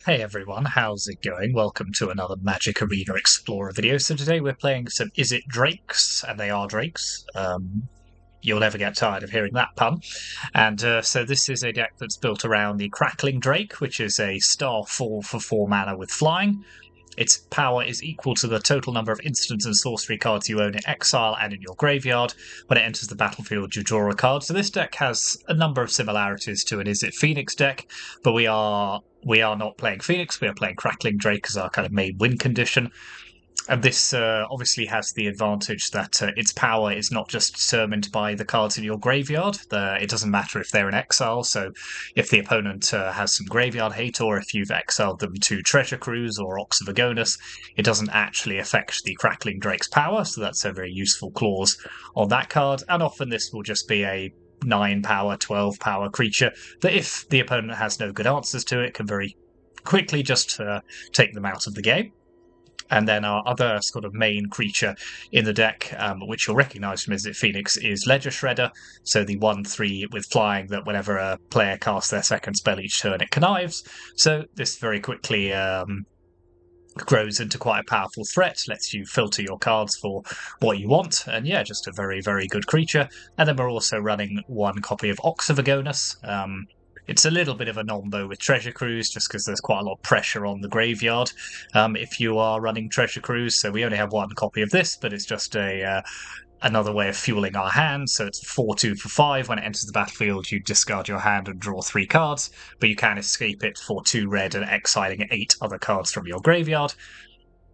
Hey everyone, how's it going? Welcome to another Magic Arena Explorer video. So today we're playing some Izzet Drakes, and they are Drakes. You'll never get tired of hearing that pun. And so this is a deck that's built around the Crackling Drake, which is a star 4 for 4 mana with flying. Its power is equal to the total number of instant and sorcery cards you own in exile and in your graveyard. When it enters the battlefield, you draw a card. So this deck has a number of similarities to an Izzet Phoenix deck, but we are not playing Phoenix. We are playing Crackling Drake as our kind of main win condition. And this obviously has the advantage that its power is not just determined by the cards in your graveyard. It doesn't matter if they're in exile, so if the opponent has some graveyard hate, or if you've exiled them to Treasure Cruise or Ox of Agonis, it doesn't actually affect the Crackling Drake's power, so that's a very useful clause on that card. And often this will just be a 9 power, 12 power creature that, if the opponent has no good answers to it, can very quickly just take them out of the game. And then our other sort of main creature in the deck, which you'll recognise from Izzet Phoenix, is Ledger Shredder. So the 1/3 with flying that whenever a player casts their second spell each turn, it connives. So this very quickly grows into quite a powerful threat, lets you filter your cards for what you want, and yeah, just a very, very good creature. And then we're also running one copy of Ox of Agonis. It's a little bit of a nombo with Treasure Cruise, just because there's quite a lot of pressure on the graveyard if you are running Treasure Cruise. So we only have one copy of this, but it's just another way of fueling our hand. So it's 4/2 for 5. When it enters the battlefield, you discard your hand and draw 3 cards, but you can escape it for 2 red and exiling 8 other cards from your graveyard.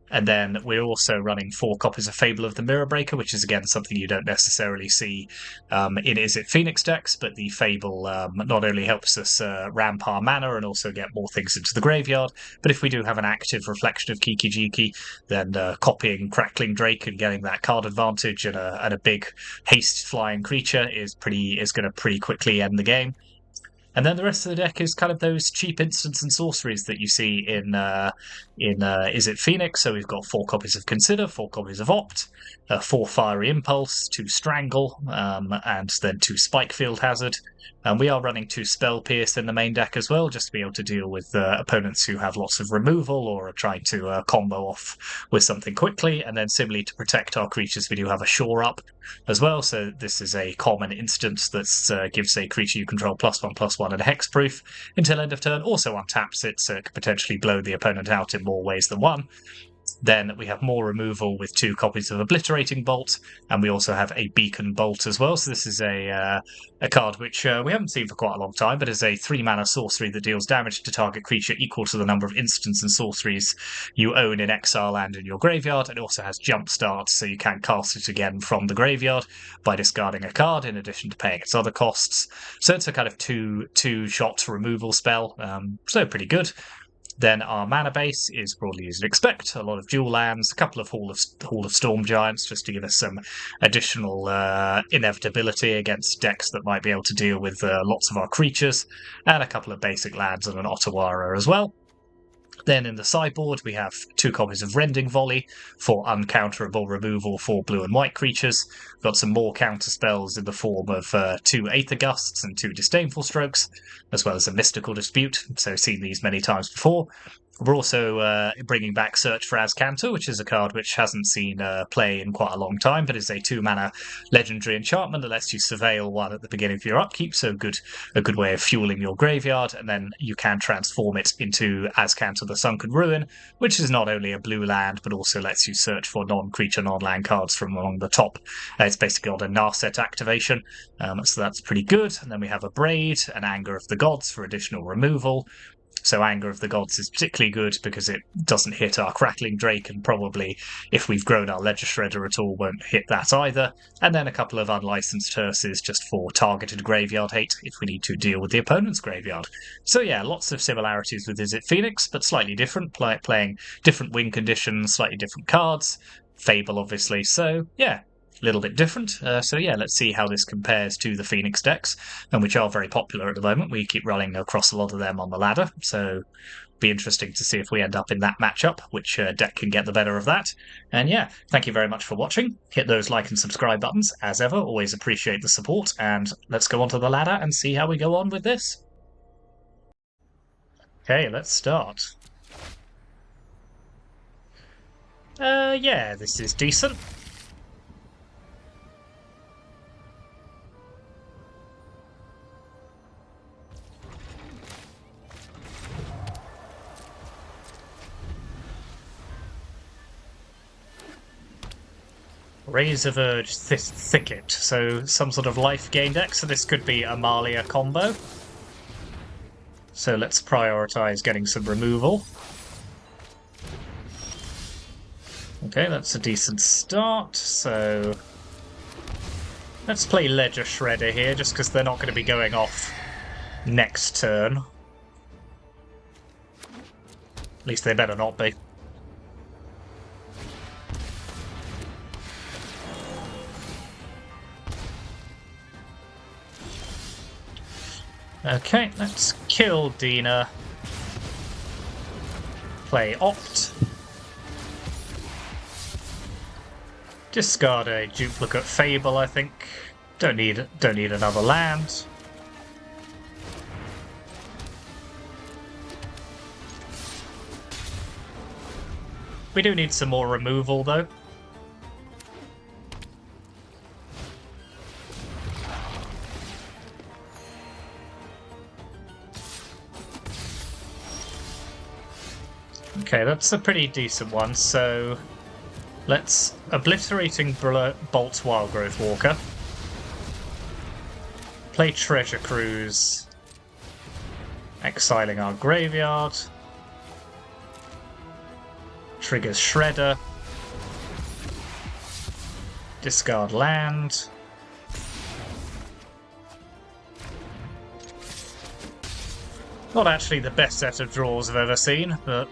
And then we're also running 4 copies of Fable of the Mirror Breaker, which is again something you don't necessarily see in Izzet Phoenix decks, but the Fable not only helps us ramp our mana and also get more things into the graveyard, but if we do have an active reflection of Kiki Jiki, then copying Crackling Drake and getting that card advantage and a big haste flying creature is going to pretty quickly end the game. And then the rest of the deck is kind of those cheap instants and sorceries that you see in Izzet Phoenix. So we've got 4 copies of Consider, 4 copies of Opt, 4 Fiery Impulse, 2 Strangle, and then 2 Spikefield Hazard. And we are running 2 Spell Pierce in the main deck as well, just to be able to deal with opponents who have lots of removal or are trying to combo off with something quickly. And then similarly, to protect our creatures, we do have a Shore Up as well. So this is a common instance that gives a creature you control +1/+1 and hexproof until end of turn. Also untaps it, so it could potentially blow the opponent out in more ways than one. Then we have more removal with 2 copies of Obliterating Bolt, and we also have a Beacon Bolt as well. So this is a card which we haven't seen for quite a long time, but is a 3 mana sorcery that deals damage to target creature equal to the number of instants and sorceries you own in exile and in your graveyard. It also has Jump Start, so you can cast it again from the graveyard by discarding a card in addition to paying its other costs. So it's a kind of two-shot removal spell, so pretty good. Then our mana base is broadly as you'd expect. A lot of dual lands, a couple of Hall of Storm Giants, just to give us some additional inevitability against decks that might be able to deal with lots of our creatures, and a couple of basic lands and an Ottawara as well. Then in the sideboard, we have 2 copies of Rending Volley for uncounterable removal for blue and white creatures. We've got some more counter spells in the form of 2 Aether Gusts and 2 Disdainful Strokes, as well as a Mystical Dispute, so seen these many times before. We're also bringing back Search for Azcanta, which is a card which hasn't seen play in quite a long time, but is a 2-mana legendary enchantment that lets you surveil one at the beginning of your upkeep, so a good way of fueling your graveyard, and then you can transform it into Azcanta the Sunken Ruin, which is not only a blue land, but also lets you search for non-creature, non-land cards from along the top. It's basically got a Narset activation, so that's pretty good. And then we have a Braid, an Anger of the Gods for additional removal. So Anger of the Gods is particularly good because it doesn't hit our Crackling Drake, and probably, if we've grown our Ledger Shredder at all, won't hit that either. And then a couple of Unlicensed Hearses just for targeted graveyard hate if we need to deal with the opponent's graveyard. So yeah, lots of similarities with Izzet Phoenix, but slightly different, playing different win conditions, slightly different cards. Fable, obviously, so yeah. A little bit different. So yeah, let's see how this compares to the Phoenix decks, and which are very popular at the moment. We keep running across a lot of them on the ladder, so be interesting to see if we end up in that matchup, which deck can get the better of that. And yeah, thank you very much for watching. Hit those like and subscribe buttons, as ever. Always appreciate the support, and let's go onto the ladder and see how we go on with this. Okay, let's start. Yeah, this is decent. Razor Verge Thicket, so some sort of life gain deck, so this could be Amalia combo. So let's prioritize getting some removal. Okay, that's a decent start, so let's play Ledger Shredder here, just because they're not going to be going off next turn. At least they better not be. Okay, let's kill Dina. Play Opt. Discard a duplicate Fable, I think. Don't need another land. We do need some more removal, though. Okay, that's a pretty decent one, so let's Obliterating Bolt Wildgrowth Walker. Play Treasure Cruise. Exiling our graveyard. Triggers Shredder. Discard land. Not actually the best set of draws I've ever seen, but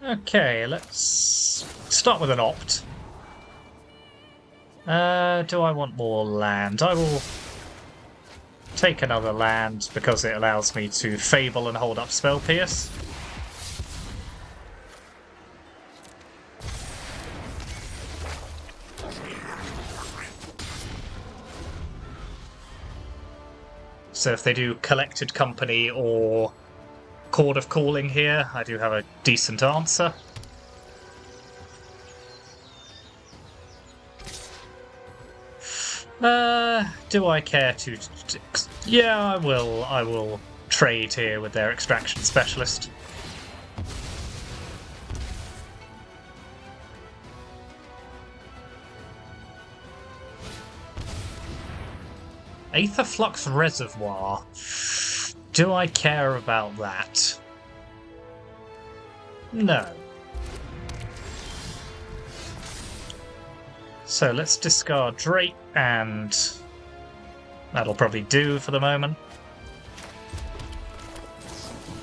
okay, let's start with an Opt. Do I want more land? I will take another land because it allows me to Fable and hold up Spell Pierce. So if they do Collected Company or Chord of Calling here, I do have a decent answer. Do I care to... Yeah, I will trade here with their Extraction Specialist. Aetherflux Reservoir. Do I care about that? No. So let's discard Drake, and that'll probably do for the moment.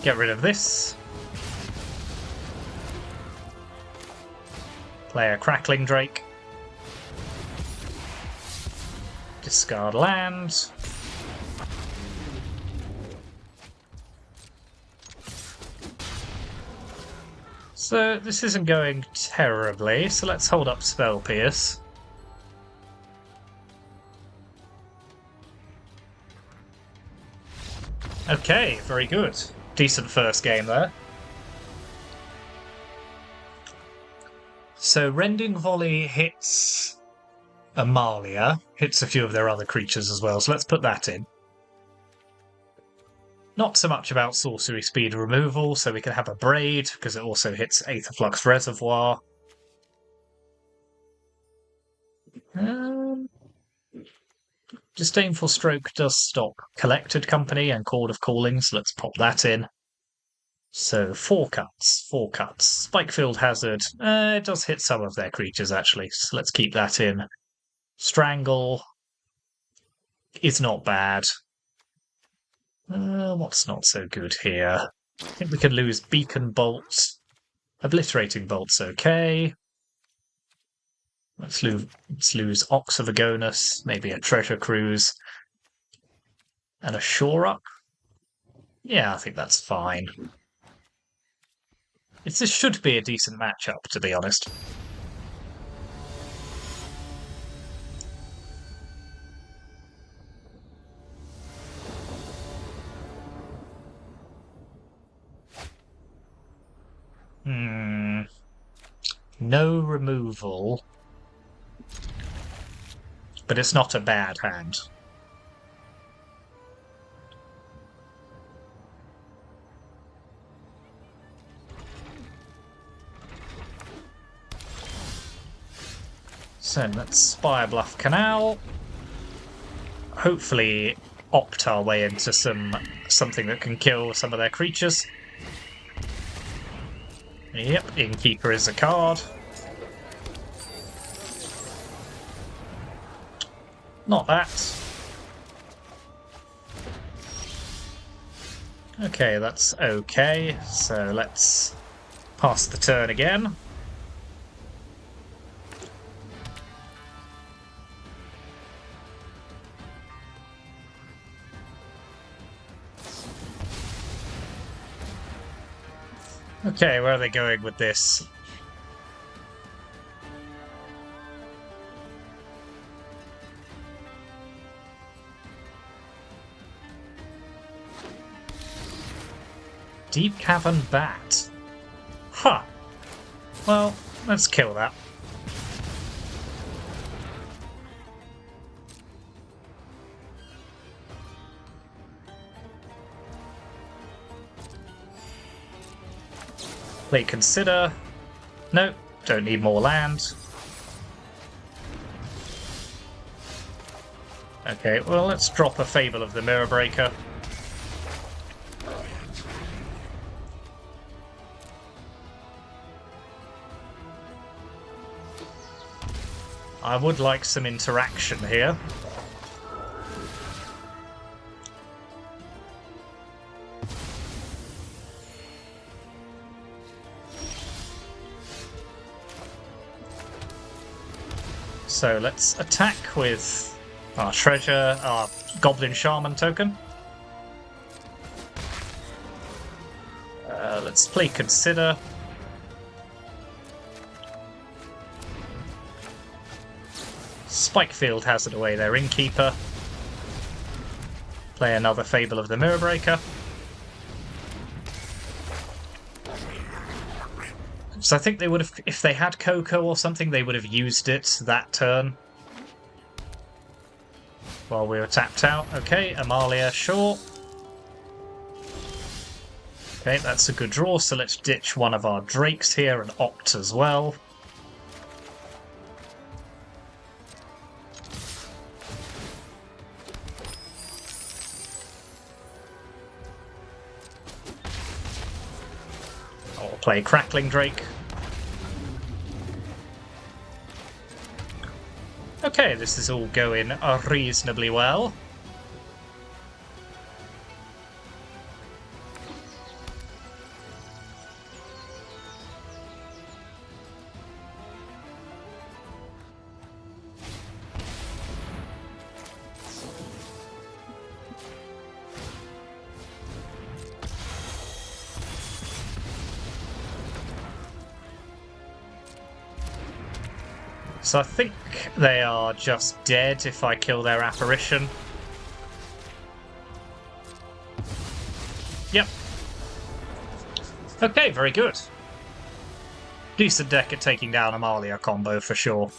Get rid of this. Play a Crackling Drake. Discard land. So this isn't going terribly, so let's hold up Spell Pierce. Okay, very good. Decent first game there. So Rending Volley hits Amalia, hits a few of their other creatures as well, so let's put that in. Not so much about sorcery speed removal, so we can have a Braid, because it also hits Aetherflux Reservoir. Disdainful Stroke does stop Collected Company and Chord of Calling, so let's pop that in. So 4 cuts, 4 cuts. Spikefield Hazard, it does hit some of their creatures actually, so let's keep that in. Strangle is not bad. What's not so good here? I think we could lose Beacon Bolt. Obliterating Bolt's okay. Let's lose Ox of Agonis, maybe a Treasure Cruise, and a Shore Up. Yeah, I think that's fine. This should be a decent matchup, to be honest. No removal. But it's not a bad hand. So let's Spire Bluff Canal. Hopefully opt our way into something that can kill some of their creatures. Yep, Innkeeper is a card. Not that. Okay, that's okay. So let's pass the turn again. Okay, where are they going with this? Deep Cavern Bat. Huh. Well, let's kill that. Play Consider. No, don't need more land. Okay, well, let's drop a Fable of the Mirror Breaker. I would like some interaction here. So let's attack with our treasure, our Goblin Shaman token. Let's play Consider. Spikefield has it away their Innkeeper. Play another Fable of the Mirror Breaker. So I think they would have, if they had Coco or something, they would have used it that turn. While we were tapped out. Okay, Amalia, sure. Okay, that's a good draw, so let's ditch one of our Drakes here and opt as well. I'll play Crackling Drake. Okay, this is all going reasonably well. So I think they are just dead if I kill their apparition. Yep. Okay, very good. Decent deck at taking down Amalia combo for sure.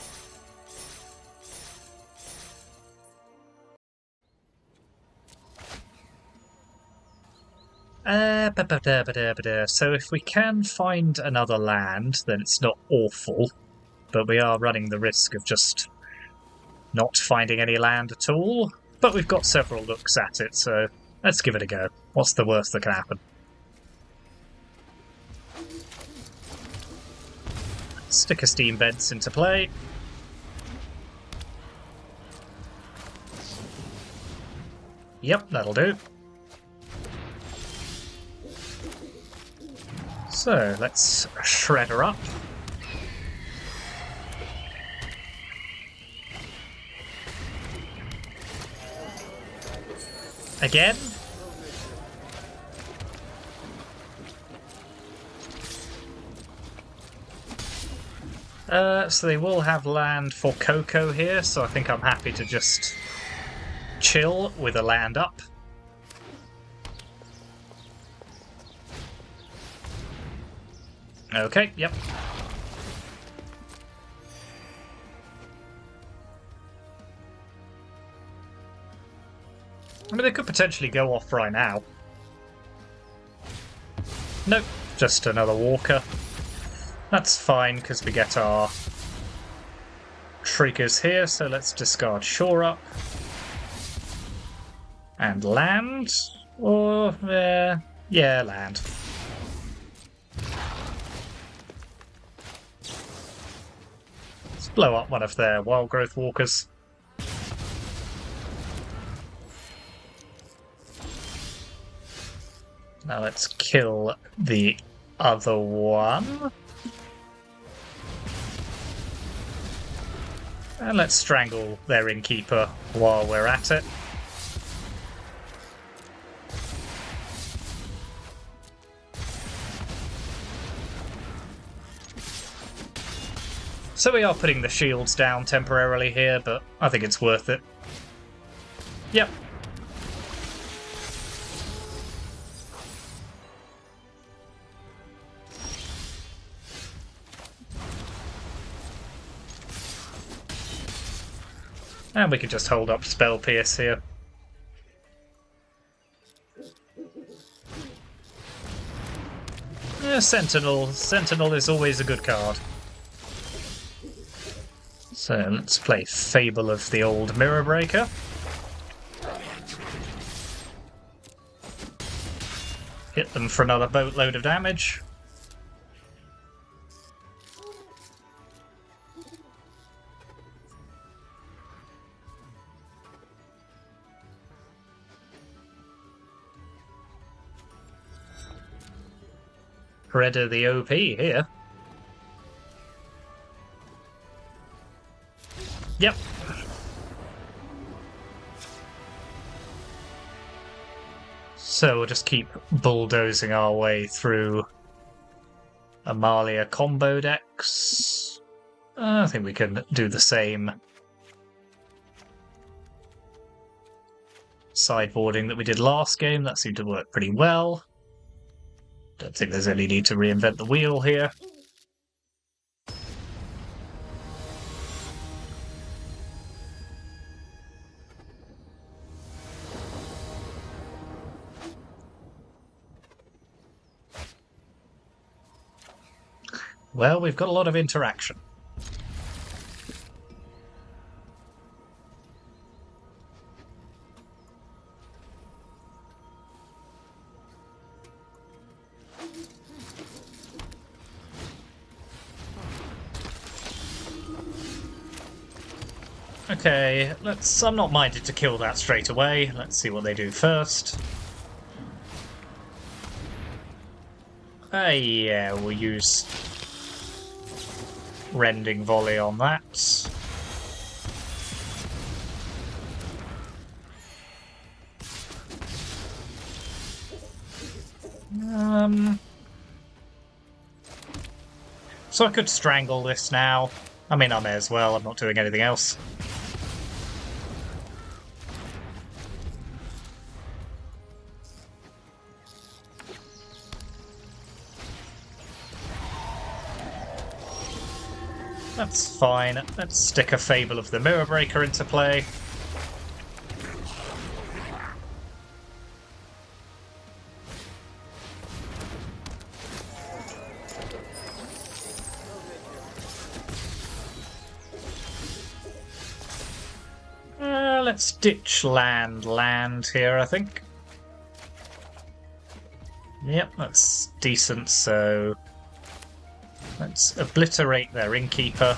So if we can find another land, then it's not awful. But we are running the risk of just not finding any land at all. But we've got several looks at it, so let's give it a go. What's the worst that can happen? Stick a Steam Vents into play. Yep, that'll do. So let's shred her up. Again? So they will have land for Coco here, so I think I'm happy to just chill with a land up. Okay, yep. I mean, they could potentially go off right now. Nope, just another walker. That's fine, because we get our triggers here, so let's discard Shore Up. And land? Or, yeah, land. Let's blow up one of their wild growth walkers. Now let's kill the other one. And let's strangle their innkeeper while we're at it. So we are putting the shields down temporarily here, but I think it's worth it. Yep. And we could just hold up Spell Pierce here. Yeah, Sentinel. Sentinel is always a good card. So let's play Fable of the Old Mirror Breaker. Hit them for another boatload of damage. Redder the OP here. Yep. So we'll just keep bulldozing our way through Amalia combo decks. I think we can do the same sideboarding that we did last game. That seemed to work pretty well. Don't think there's any need to reinvent the wheel here. Well, we've got a lot of interaction. Okay, I'm not minded to kill that straight away. Let's see what they do first. Yeah, we'll use Rending Volley on that. So I could strangle this now. I mean, I may as well. I'm not doing anything else. That's fine. Let's stick a Fable of the Mirror Breaker into play. Let's ditch land here, I think. Yep, that's decent, so let's obliterate their innkeeper.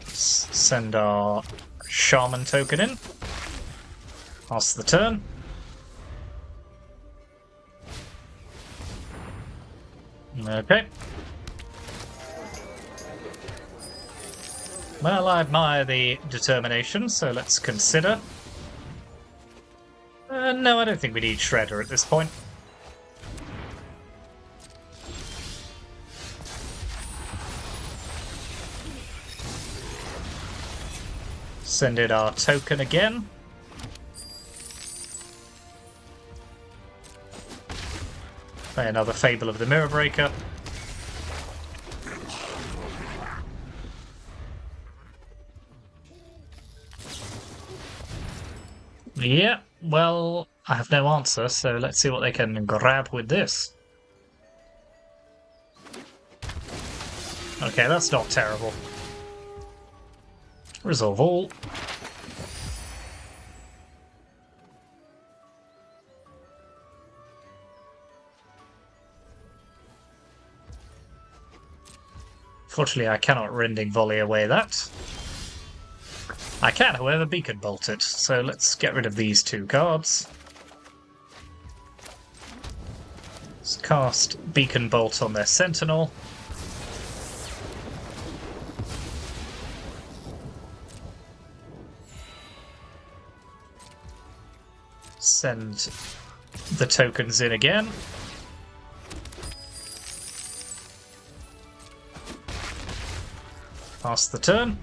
Send our shaman token in. Pass the turn. Okay. Well, I admire the determination, so let's consider. No, I don't think we need Shredder at this point. Send in our token again. Play another Fable of the Mirror Breaker. Yeah, well, I have no answer, so let's see what they can grab with this. Okay, that's not terrible. Resolve all. Fortunately, I cannot Rending Volley away that. I can, however, Beacon Bolt it, so let's get rid of these two cards. Let's cast Beacon Bolt on their Sentinel. Send the tokens in again. Pass the turn.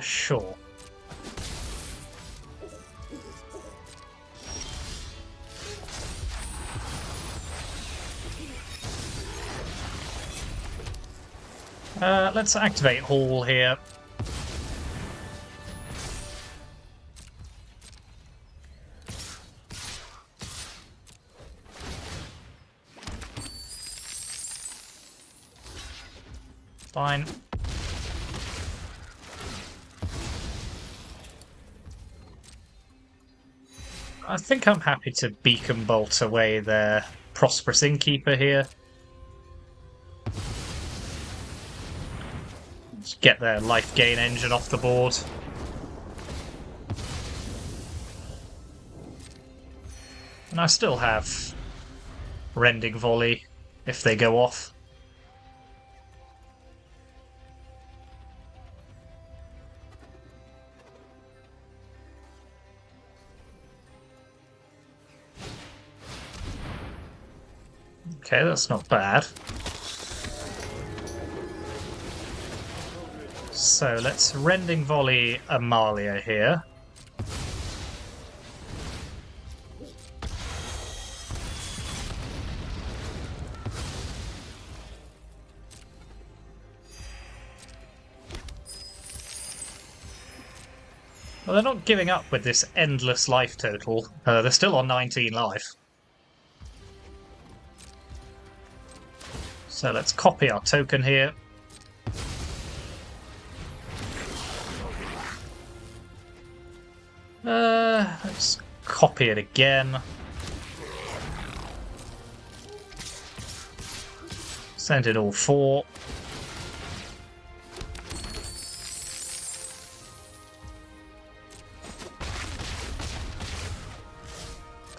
Sure. Let's activate Hall here. Fine. I think I'm happy to Beacon Bolt away their Prosperous Innkeeper here. Just get their life gain engine off the board. And I still have Rending Volley if they go off. Okay, that's not bad. So let's Rending Volley Amalia here. Well, they're not giving up with this endless life total. They're still on 19 life. So let's copy our token here. Let's copy it again. Send in all four.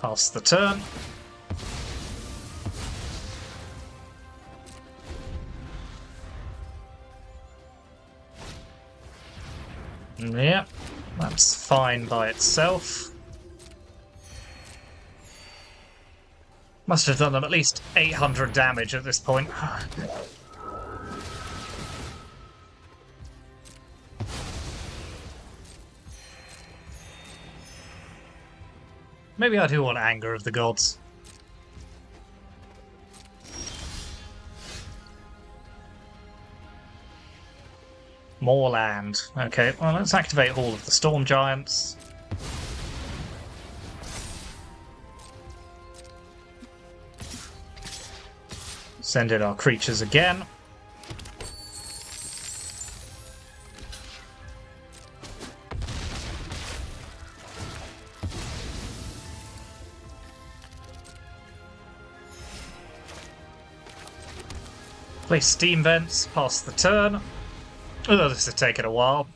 Pass the turn. Yep, that's fine by itself. Must have done them at least 800 damage at this point. Maybe I do want Anger of the Gods. More land. Okay, well, let's activate all of the Storm Giants. Send in our creatures again. Play steam vents, pass the turn. Oh, this is taking a while.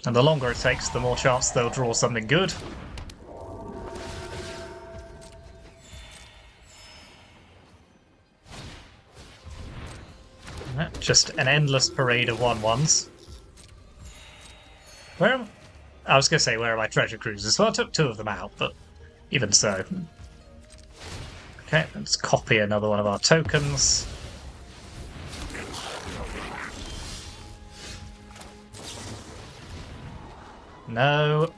And the longer it takes, the more chance they'll draw something good. Just an endless parade of 1/1s. I was going to say, where are my treasure cruisers? Well, I took 2 of them out, but even so. Okay, let's copy another one of our tokens. No.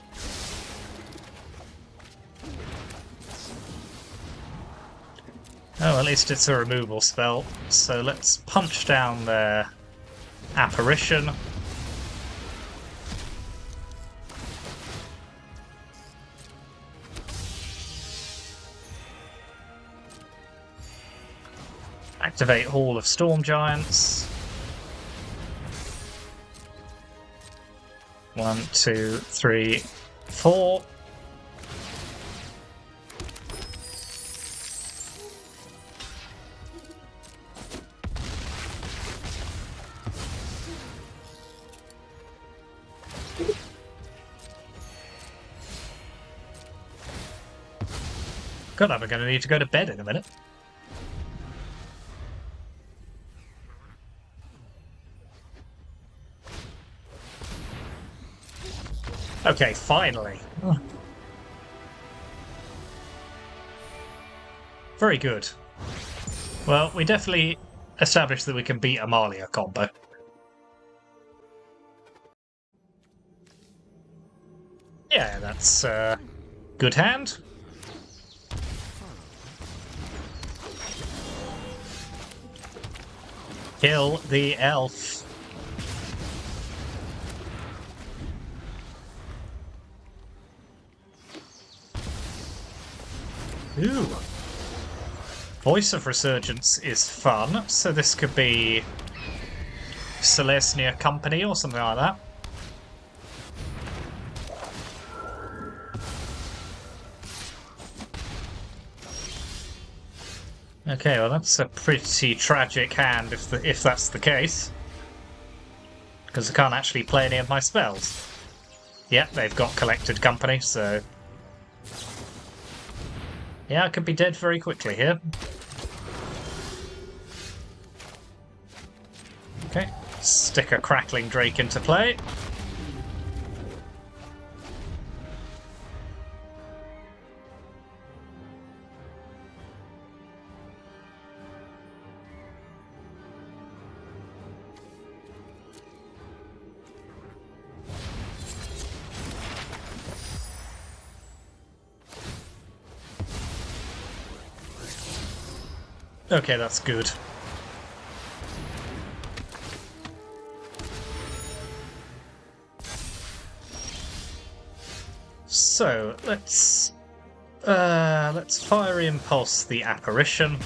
Oh, at least it's a removal spell. So let's punch down their apparition. Activate Hall of Storm Giants. 1, 2, 3, 4. God, I'm going to need to go to bed in a minute. Okay, finally. Very good. Well, we definitely established that we can beat Amalia combo. Yeah, that's good hand. Kill the elf. Ooh. Voice of Resurgence is fun, so this could be Selesnya Company or something like that. Okay, well that's a pretty tragic hand if that's the case. Because I can't actually play any of my spells. Yep, they've got Collected Company, so... yeah, I could be dead very quickly here. Okay, stick a Crackling Drake into play. Okay, that's good. So let's Fiery Impulse the apparition.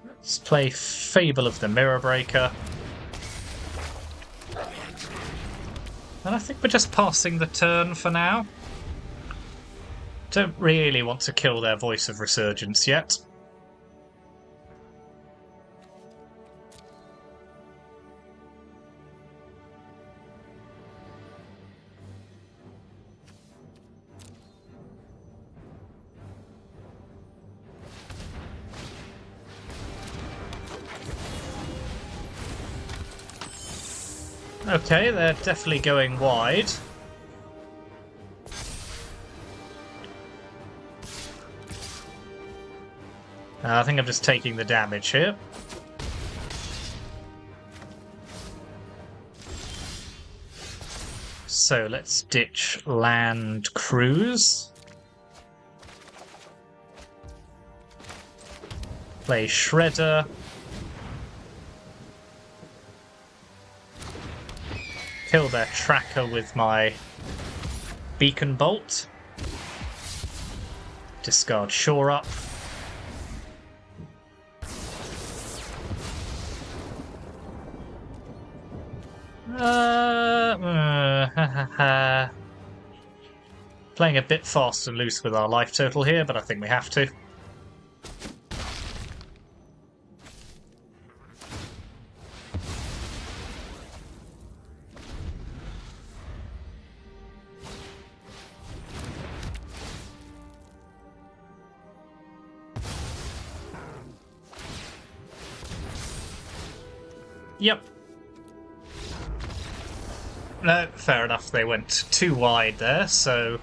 Let's play Fable of the Mirror Breaker. And I think we're just passing the turn for now. Don't really want to kill their Voice of Resurgence yet. Okay, they're definitely going wide. I think I'm just taking the damage here. So let's ditch Land Cruise. Play Shredder. Kill their tracker with my Beacon Bolt. Discard Shore Up. Playing a bit fast and loose with our life total here, but I think we have to. Yep. No, fair enough. They went too wide there, so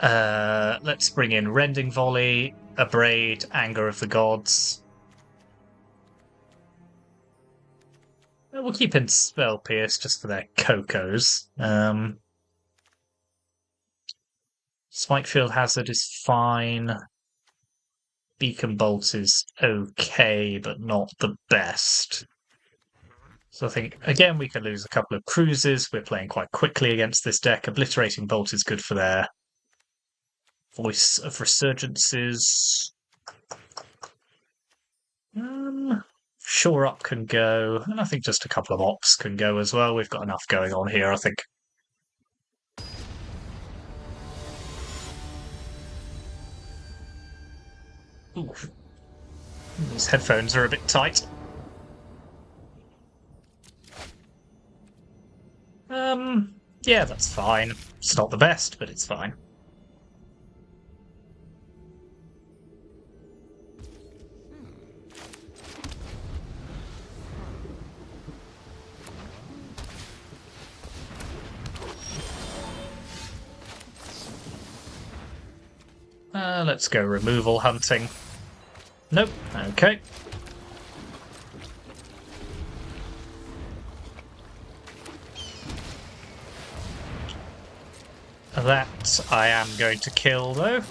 let's bring in Rending Volley, Abrade, Anger of the Gods. We'll keep in Spell Pierce just for their Cocos. Spikefield Hazard is fine. Beacon Bolt is okay, but not the best. So I think, again, we could lose a couple of cruises. We're playing quite quickly against this deck. Obliterating Bolt is good for their Voice of Resurgences. Shore Up can go, and I think just a couple of Ops can go as well. We've got enough going on here, I think. Ooh. These headphones are a bit tight. Yeah, that's fine. It's not the best, but it's fine. Let's go removal hunting. Nope, okay. That I am going to kill, though.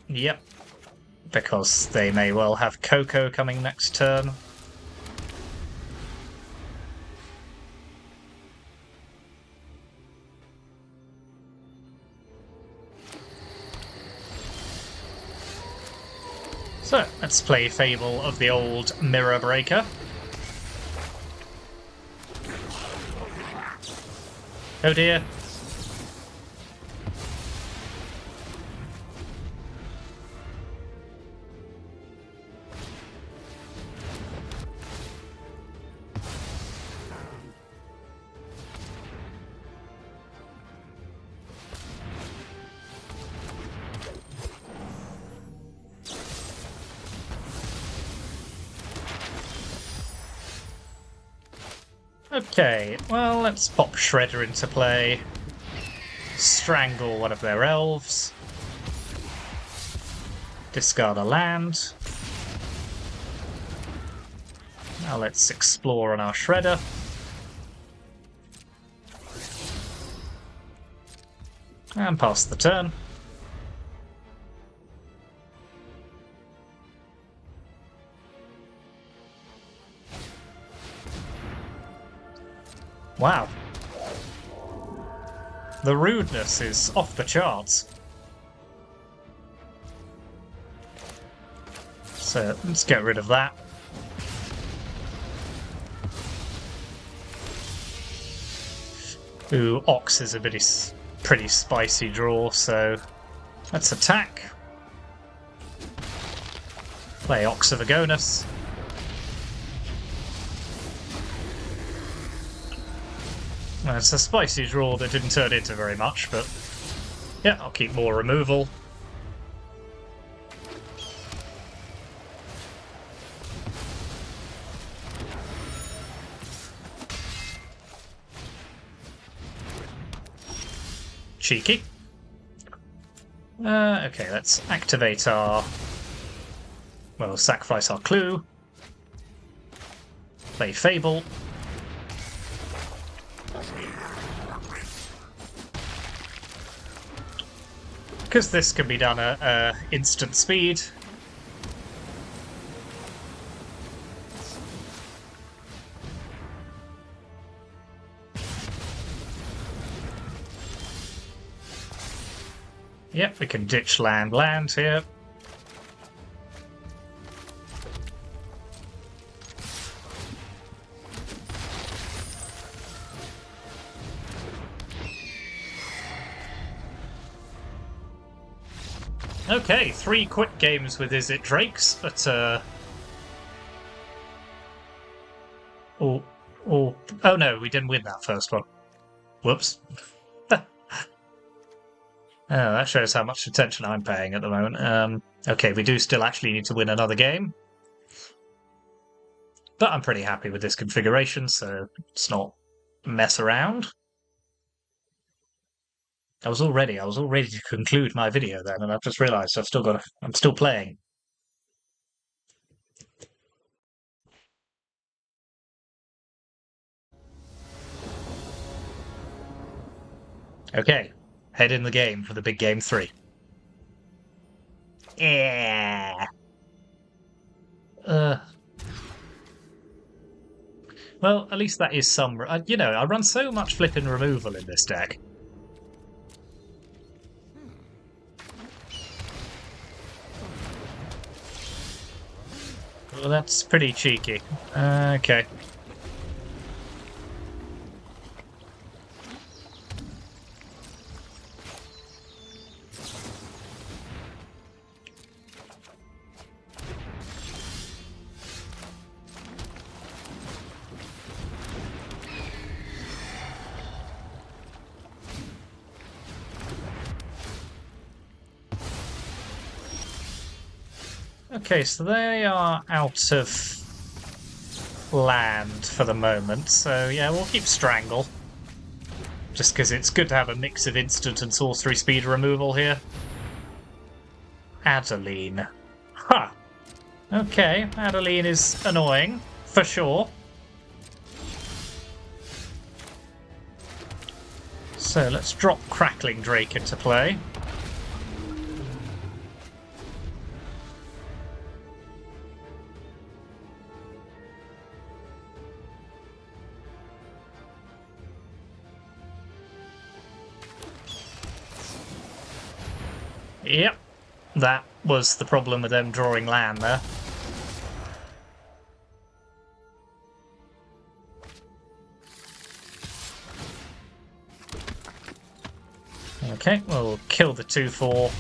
Yep. Because they may well have Coco coming next turn. So, let's play Fable of the Old Mirror Breaker. Oh dear. Okay, well, let's pop Shredder into play. Strangle one of their elves. Discard a land. Now let's explore on our Shredder. And pass the turn. Wow. The rudeness is off the charts. So let's get rid of that. Ooh, Ox is a pretty spicy draw, so let's attack. Play Ox of Agonis. Well, it's a spicy draw that didn't turn into very much, but yeah, I'll keep more removal. Cheeky. Okay, let's activate our... Well, sacrifice our clue. Play Fable. Because this can be done at instant speed. Yep, we can ditch land here. Okay, 3 quick games with Izzet Drakes, but oh no, we didn't win that first one. Whoops. Oh, that shows how much attention I'm paying at the moment. Okay, we do still actually need to win another game. But I'm pretty happy with this configuration, so let's not mess around. I was all ready to conclude my video then, and I've just realised I'm still playing. Okay, head in the game for the big game 3. Yeah. Well, at least that is some. I run so much flipping removal in this deck. Well, that's pretty cheeky. Okay. Okay, so they are out of land for the moment, so yeah, we'll keep Strangle. Just because it's good to have a mix of instant and sorcery speed removal here. Adeline. Huh. Okay, Adeline is annoying, for sure. So let's drop Crackling Drake into play. Yep, that was the problem with them drawing land there. Okay, we'll kill the 2/4.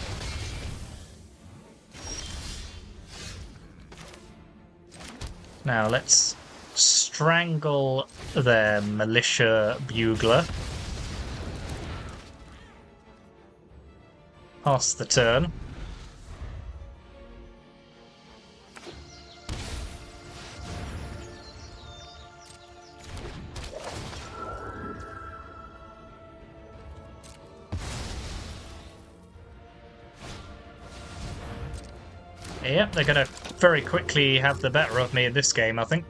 Now let's strangle their militia bugler. Pass the turn. Yep, they're going to very quickly have the better of me in this game, I think.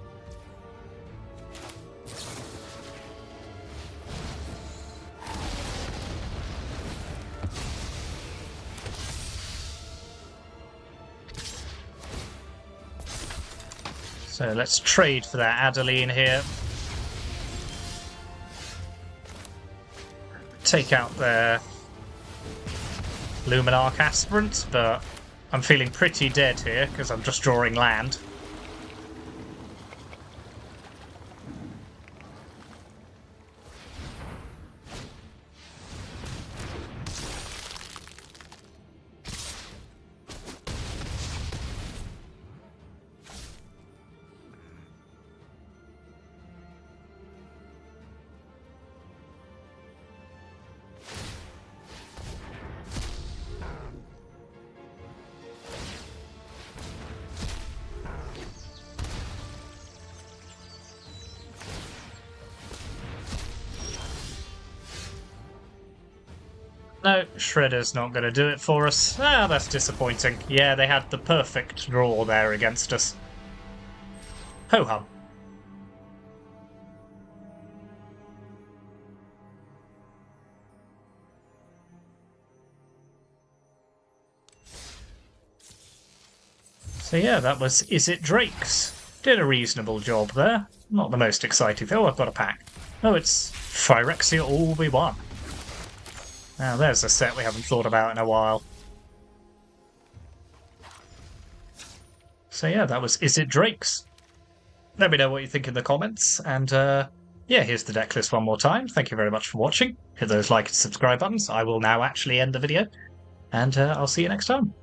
So let's trade for that Adeline here. Take out their Luminarch Aspirant, but I'm feeling pretty dead here because I'm just drawing land. No, Shredder's not going to do it for us. Ah, that's disappointing. Yeah, they had the perfect draw there against us. Ho-hum. So yeah, that was Izzet Drakes. Did a reasonable job there. Not the most exciting. Oh, I've got a pack. Oh, it's Phyrexia All-We-One. Now there's a set we haven't thought about in a while. So yeah, that was Izzet Drakes. Let me know what you think in the comments, and yeah, here's the deck list one more time. Thank you very much for watching. Hit those like and subscribe buttons. I will now actually end the video, and I'll see you next time.